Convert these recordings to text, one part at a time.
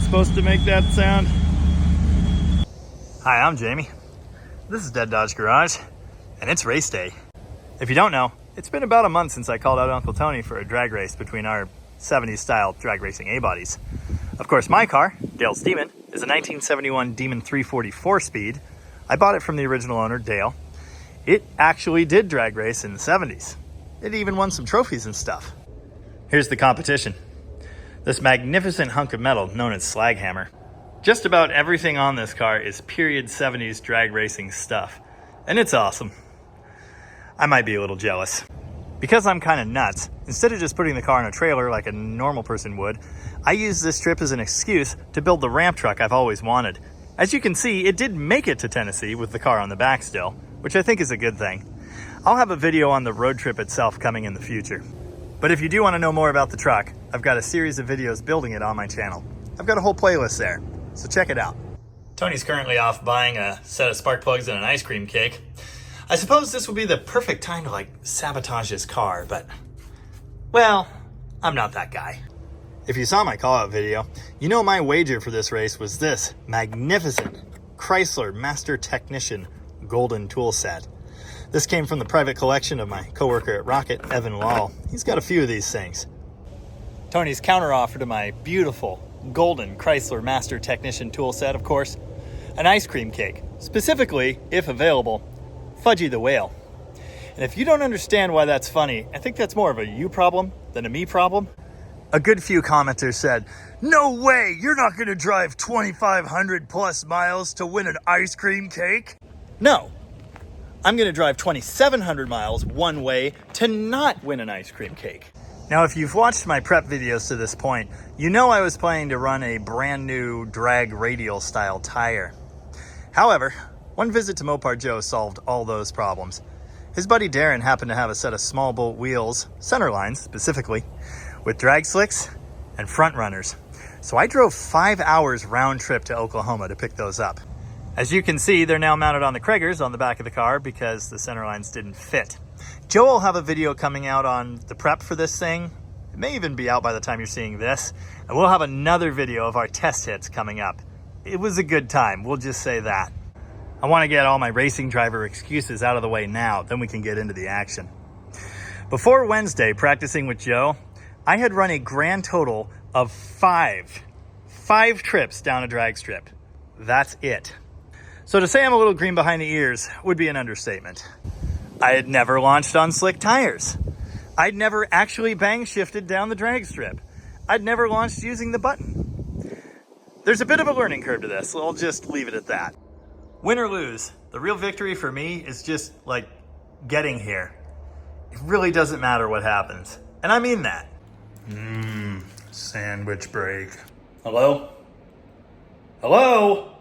supposed to make that sound? Hi, I'm Jamie. This is Dead Dodge Garage, and it's race day. If you don't know, it's been about a month since I called out Uncle Tony for a drag race between our 70s style drag racing A-bodies. Of course, my car, Dale's Demon, is a 1971 Demon 344 speed. I bought it from the original owner, Dale. It actually did drag race in the 70s. It even won some trophies and stuff. Here's the competition. This magnificent hunk of metal known as Slag Hammer. Just about everything on this car is period 70s drag racing stuff, and it's awesome. I might be a little jealous. Because I'm kind of nuts, instead of just putting the car in a trailer like a normal person would, I used this trip as an excuse to build the ramp truck I've always wanted. As you can see, it did make it to Tennessee with the car on the back still, which I think is a good thing. I'll have a video on the road trip itself coming in the future. But if you do want to know more about the truck, I've got a series of videos building it on my channel. I've got a whole playlist there, so check it out. Tony's currently off buying a set of spark plugs and an ice cream cake. I suppose this would be the perfect time to sabotage his car, but, well, I'm not that guy. If you saw my call-out video, you know my wager for this race was this magnificent Chrysler Master Technician golden tool set. This came from the private collection of my coworker at Rocket, Evan Lall. He's got a few of these things. Tony's counteroffer to my beautiful golden Chrysler Master Technician tool set, of course, an ice cream cake, specifically, if available, Fudgy the Whale. And if you don't understand why that's funny, I think that's more of a you problem than a me problem. A good few commenters said, "No way, you're not gonna drive 2,500 plus miles to win an ice cream cake." No, I'm gonna drive 2,700 miles one way to not win an ice cream cake. Now, if you've watched my prep videos to this point, you know I was planning to run a brand new drag radial style tire. However, one visit to Mopar Joe solved all those problems. His buddy Darren happened to have a set of small bolt wheels, center lines specifically, with drag slicks and front runners. So I drove 5 hours round trip to Oklahoma to pick those up. As you can see, they're now mounted on the Craigers on the back of the car because the center lines didn't fit. Joe will have a video coming out on the prep for this thing. It may even be out by the time you're seeing this. And we'll have another video of our test hits coming up. It was a good time, we'll just say that. I want to get all my racing driver excuses out of the way now, then we can get into the action. Before Wednesday, practicing with Joe, I had run a grand total of five trips down a drag strip. That's it. So to say I'm a little green behind the ears would be an understatement. I had never launched on slick tires. I'd never actually bang shifted down the drag strip. I'd never launched using the button. There's a bit of a learning curve to this, so I'll just leave it at that. Win or lose, the real victory for me is just getting here. It really doesn't matter what happens. And I mean that. Sandwich break. Hello? Hello?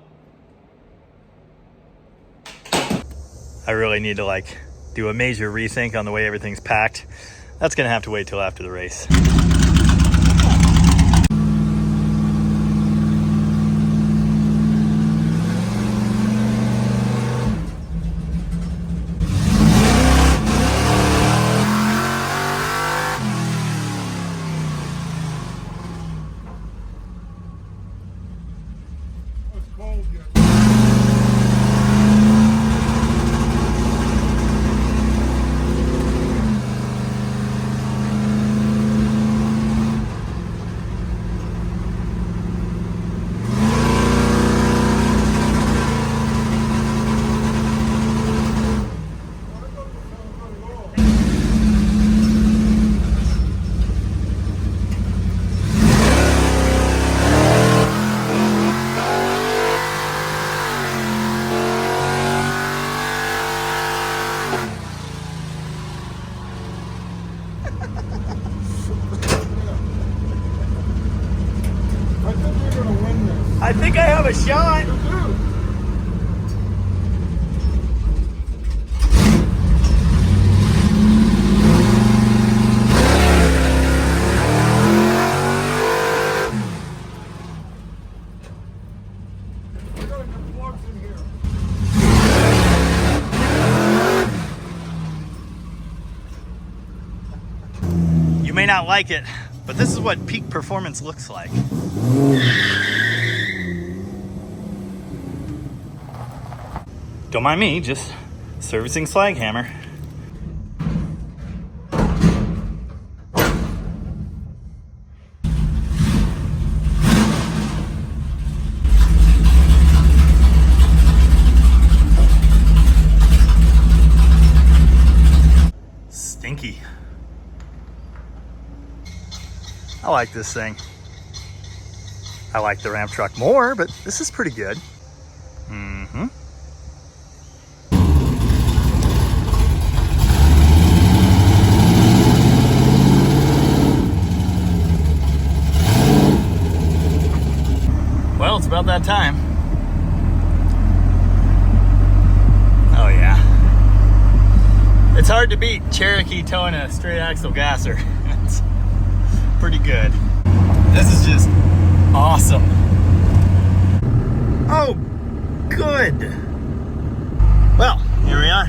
I really need to do a major rethink on the way everything's packed. That's gonna have to wait till after the race. I think I have a shot. You may not like it, but this is what peak performance looks like. Don't mind me, just servicing slag hammer. Stinky. I like this thing. I like the ramp truck more, but this is pretty good. Mm-hmm. Well, it's about that time. Oh yeah. It's hard to beat Cherokee towing a straight axle gasser. It's pretty good. This is just awesome. Oh, good. Well, here we are.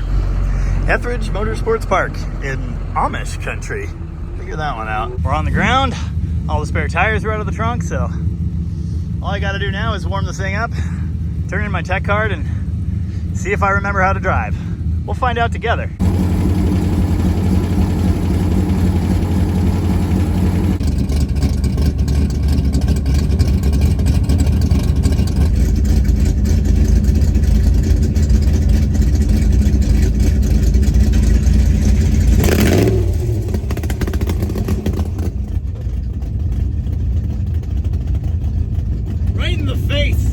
Ethridge Motorsports Park in Amish country. Figure that one out. We're on the ground. All the spare tires are out of the trunk, so all I gotta do now is warm the thing up, turn in my tech card, and see if I remember how to drive. We'll find out together. Right in the face.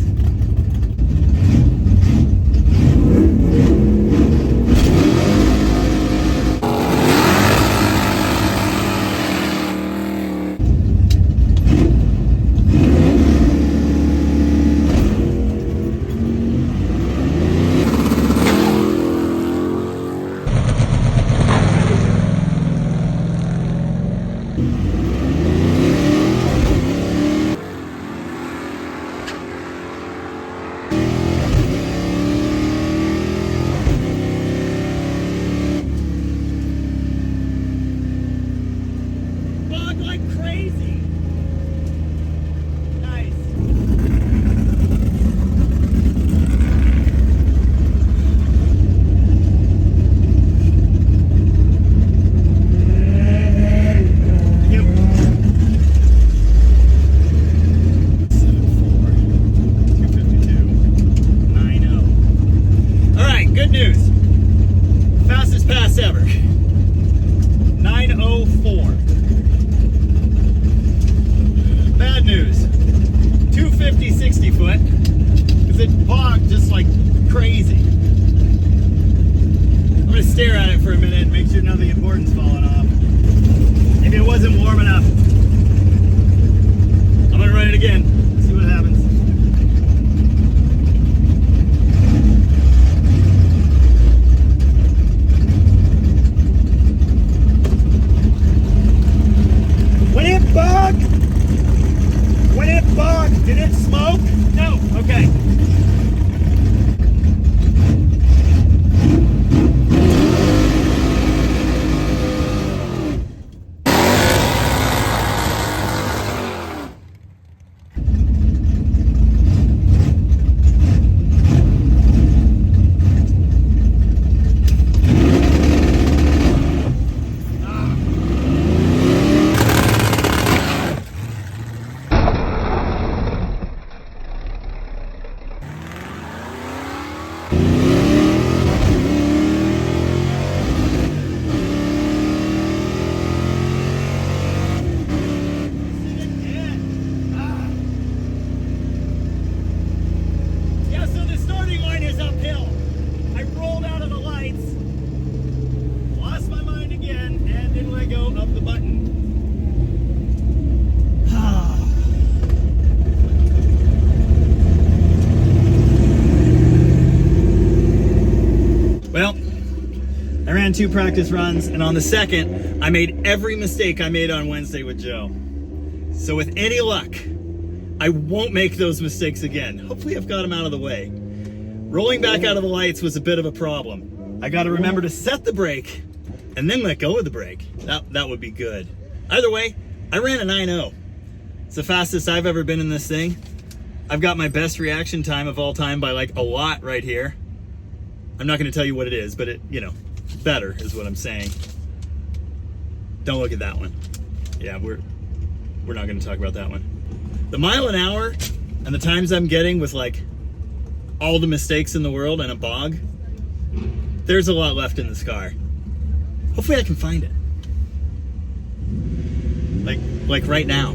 Crazy. Nice. Yep. 7.4, 252, 9.0. All right, good news. Fastest pass ever. 9:04. Bad news, 250 60 foot, because it bogged just like crazy. I'm gonna stare at it for a minute and make sure none of the importance falling off. Maybe it wasn't warm enough. I'm gonna run it again, see what happens. When it bogged, did it smoke? No, okay. Well, I ran 2 practice runs, and on the second, I made every mistake I made on Wednesday with Joe. So with any luck, I won't make those mistakes again. Hopefully I've got them out of the way. Rolling back out of the lights was a bit of a problem. I got to remember to set the brake and then let go of the brake. That would be good. Either way, I ran a 9.0. It's the fastest I've ever been in this thing. I've got my best reaction time of all time by like a lot right here. I'm not going to tell you what it is, but it, you know, better is what I'm saying. Don't look at that one. Yeah, we're not going to talk about that one. The mile an hour and the times I'm getting with like all the mistakes in the world and a bog, there's a lot left in this car. Hopefully I can find it. Like right now.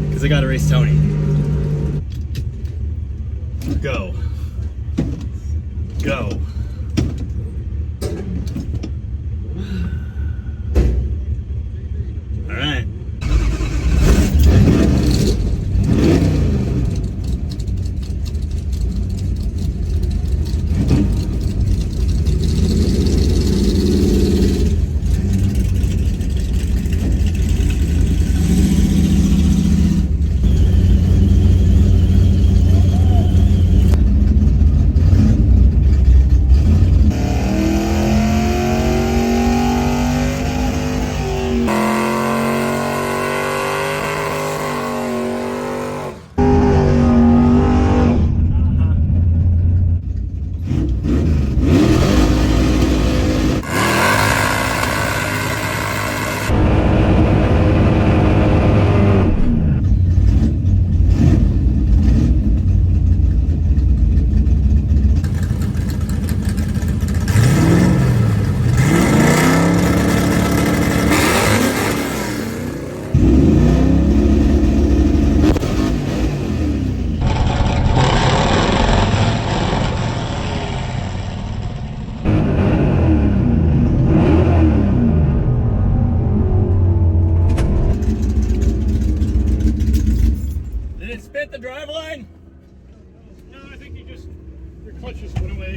Because I got to race Tony. Go. Go. All right.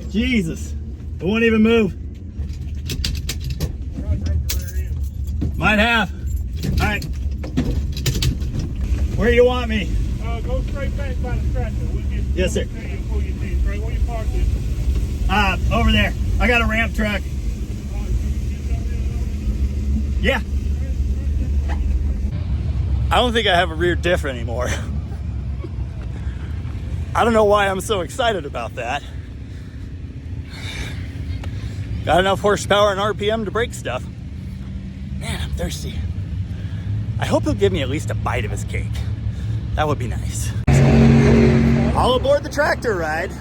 Jesus, it won't even move. Might have. All right. Where do you want me? Go straight back by the tractor. We'll get yes, sir. Before you see straight. Where you parked it? Over there. I got a ramp truck. Yeah. I don't think I have a rear diff anymore. I don't know why I'm so excited about that. Got enough horsepower and RPM to break stuff. Man, I'm thirsty. I hope he'll give me at least a bite of his cake. That would be nice. All aboard the tractor ride.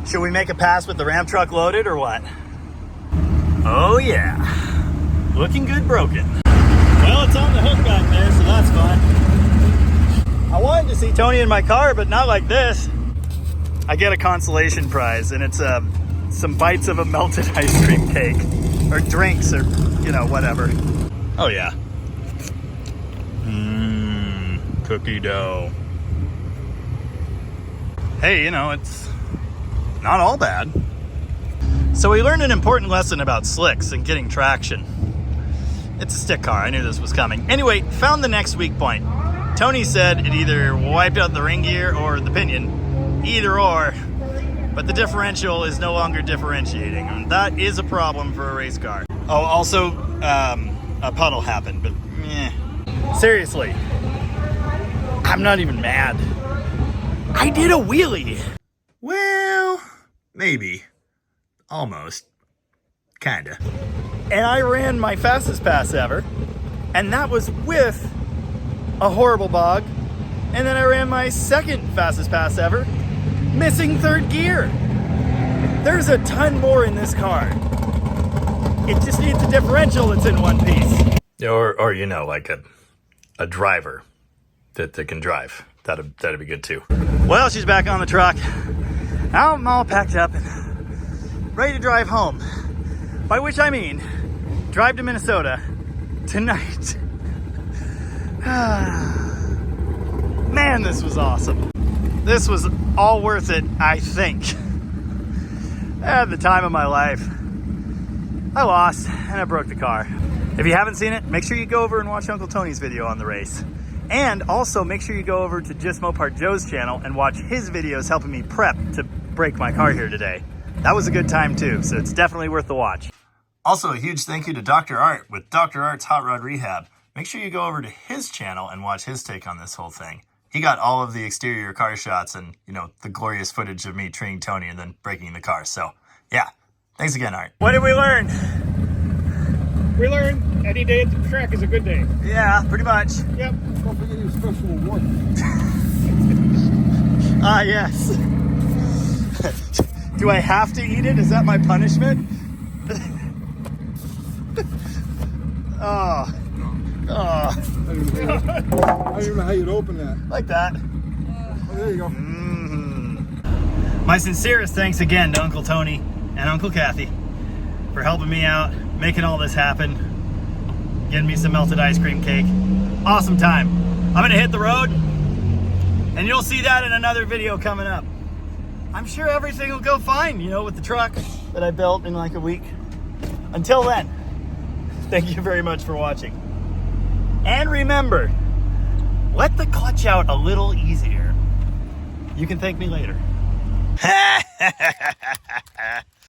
Should we make a pass with the ramp truck loaded or what? Oh yeah. Looking good broken. Well, it's on the hook back there, so that's fun. I wanted to see Tony in my car, but not like this. I get a consolation prize, and it's some bites of a melted ice cream cake. Or drinks, or, you know, whatever. Oh yeah. Cookie dough. Hey, you know, it's not all bad. So we learned an important lesson about slicks and getting traction. It's a stick car, I knew this was coming. Anyway, found the next weak point. Tony said it either wiped out the ring gear or the pinion. Either or. But the differential is no longer differentiating. And that is a problem for a race car. Oh, also, a puddle happened, but seriously, I'm not even mad. I did a wheelie. Well, maybe. Almost. Kinda. And I ran my fastest pass ever, and that was with a horrible bog. And then I ran my second fastest pass ever, missing third gear. There's a ton more in this car. It just needs a differential that's in one piece. Or you know, like a driver that can drive. That'd be good too. Well, she's back on the truck. Now I'm all packed up and ready to drive home. By which I mean, drive to Minnesota tonight. Man, this was awesome. This was all worth it, I think. At the time of my life, I lost and I broke the car. If you haven't seen it, make sure you go over and watch Uncle Tony's video on the race. And also make sure you go over to Just Mopar Joe's channel and watch his videos helping me prep to break my car here today. That was a good time too, so it's definitely worth the watch. Also, a huge thank you to Dr. Art with Dr. Art's Hot Rod Rehab. Make sure you go over to his channel and watch his take on this whole thing. He got all of the exterior car shots and, you know, the glorious footage of me treating Tony and then breaking the car. So, yeah. Thanks again, Art. What did we learn? We learned any day at the track is a good day. Yeah, pretty much. Yep. Don't forget your special award. Ah, yes. Do I have to eat it? Is that my punishment? Oh. Oh. I don't even know how you'd open that. Like that. Oh, there you go. My sincerest thanks again to Uncle Tony and Uncle Kathy for helping me out, making all this happen, getting me some melted ice cream cake. Awesome time. I'm gonna hit the road, and you'll see that in another video coming up. I'm sure everything will go fine, you know, with the truck that I built in like a week. Until then, thank you very much for watching. And remember, let the clutch out a little easier. You can thank me later.